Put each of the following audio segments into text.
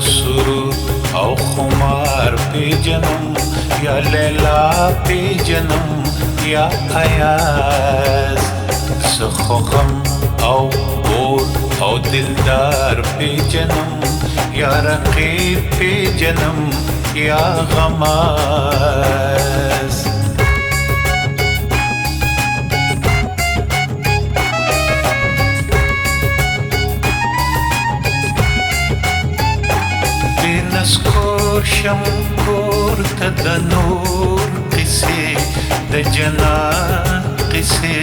سرور او خمار پیجنم یا لیلا پیجنم یا ایاز سخو غم او اور او دلدار پیجنم یا رقیب پیجنم یا غماز نسکور شم کور ته د نور قصې د جنان قصې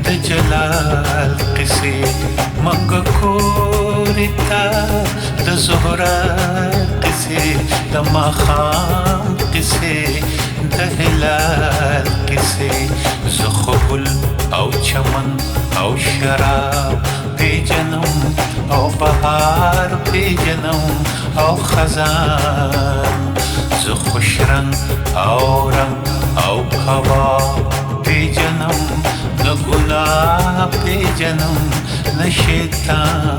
د جلال قصې منګ کور ته د زهرا قصې د ماښام قصې د هلال قصې زه خو ګل او چمن او شراب پیجنم او بهار پیجنم او خزان زه خوش رنگ او رنگ او کباب پیجنم نه گناه پیجنم نه شیطان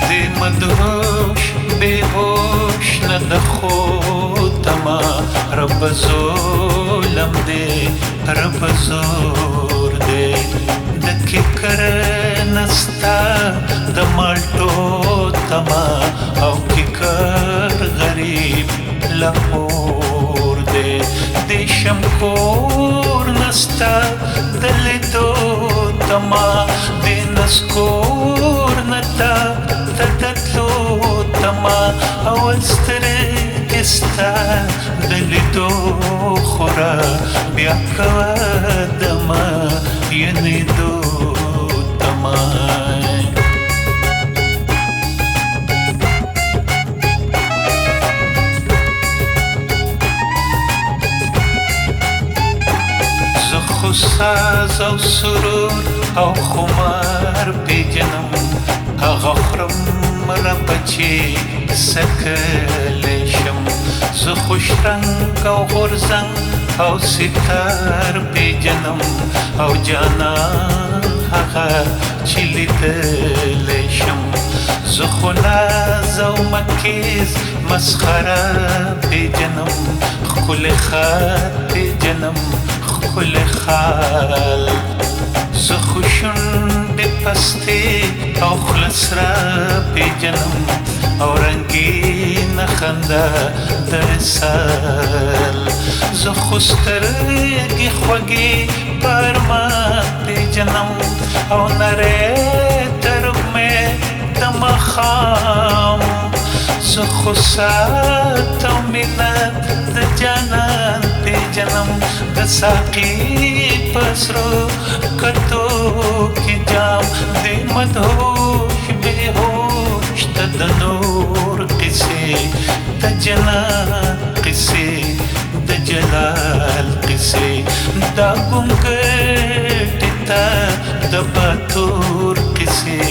دی مدهوش بیهوش نه د خودما رب ظلم دے رب زور دے دکی کر نستا د مالټو تما او کی کر غریب لهور دے دیشم کور نستا دلیدو تما دینسکور نتا تدتلو تما اول سترګستا دلیدو خورا بیا کوا دما ینی دو تمای زخو ساز او سرور او خمار پیجنم هغه خرم رب چې سکلی شم زه خوش رنگ او غورځنګ او ستار پیجنم او جانان هغه چې لیدلی شم زه خو ناز او مکیز مسخره پیجنم ښکلی خط پیجنم ښکلی خال زه خو شونډې پستې او خوله سره پیجنم او رنګینه خندا د وصال زه خو سترګې خوږې په ارمان پیجنم او نری ترږمې د ماښام زه خو ساعت او منت د جانان پیجنم د ساقي په سرو کتو کې جام د مدهوش بیهوش ته د نور قصې د جنان قصې د جلال قصې دا ګونګټې ته د باتور قصې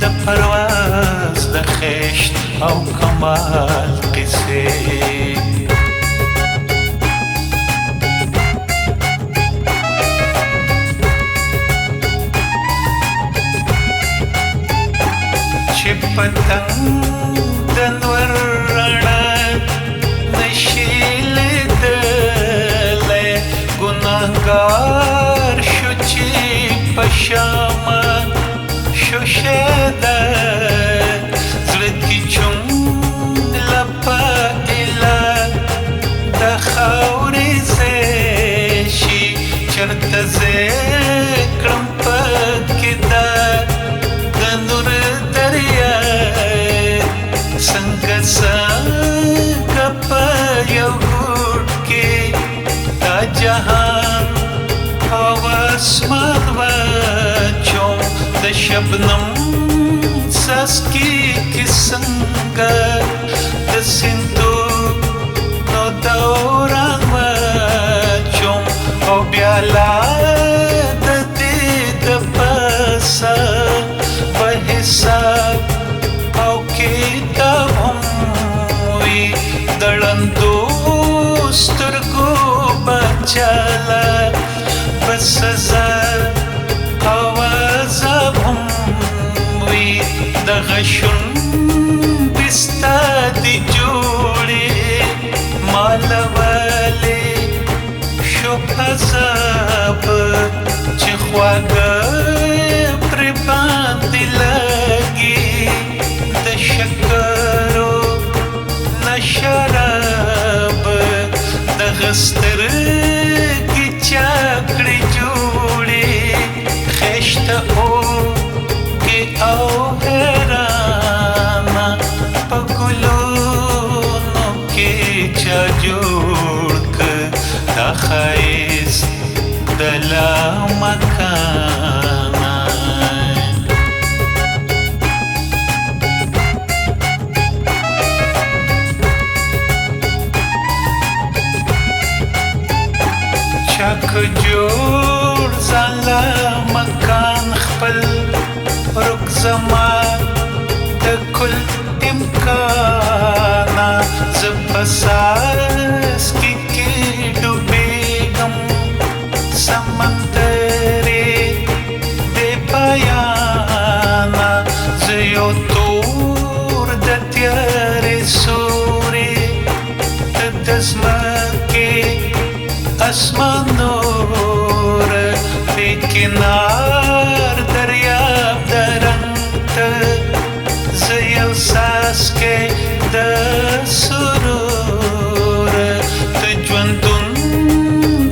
د پرواز د خیشت او کمال قصې چې پتنګ د نور رڼا نشي لیدلی ګناهګار شو چې په شامه شو شیده زړه کې چون لپه ایله د خاورې ځای شي چېرته ځای کړم پکې ده د نور څنګه څنګه په یو ګوټ کې دا جهان او اسمان واچوم د شبنم څاڅکي کې څنګه د سیندونو دوران واچوم او بیا لا د دې د پاسه په حساب او کتاب هم وي د ړندو سترګو دغه شونډې ستا دي جوړې مالولې شو عذاب چې خواږه پرې باندې لګي د شکرو نه شراب دغه سترګې چا کړې جوړې خشته اوږې او حیرانه په ګلونو کې چا جوړ که دا ښایست د لامکانه چا که جوړ ځان لامکان خپل رک زما د کل امکانه زه په څاڅکي کې ډوبېږم سمندرې بې پایانه زه یو تور د تیارې سورې ته د ځمکې اسمان نور بې کنار دریاب درنګ ته زه یو څاڅکی د سرور ته ژوندون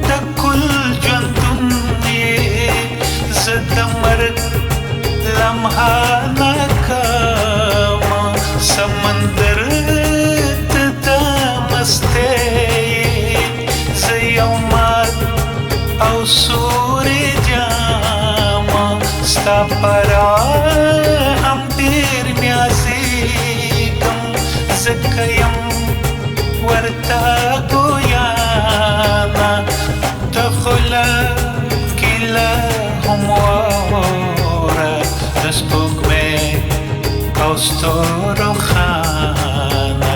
د کل ژوندون یې زه د مرګ لمحه ناکامه سمندر ته د مستۍ زه یو مات او سورې جامه ستا پرا هم ډېر میازېږم ځکه یم ورته ګویانه ته خو له ګیله هم واوره د سپوږمۍ او ستورو خانه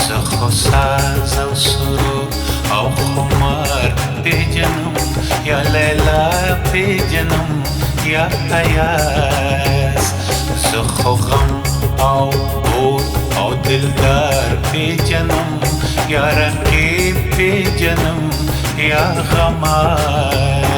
زه خو ساز او سرود او خمار پیژنم یا لیلا پیژنم یا ایاز زه خو غم او بود او دلدار پیژنم یا رقیب پیژنم یا غماز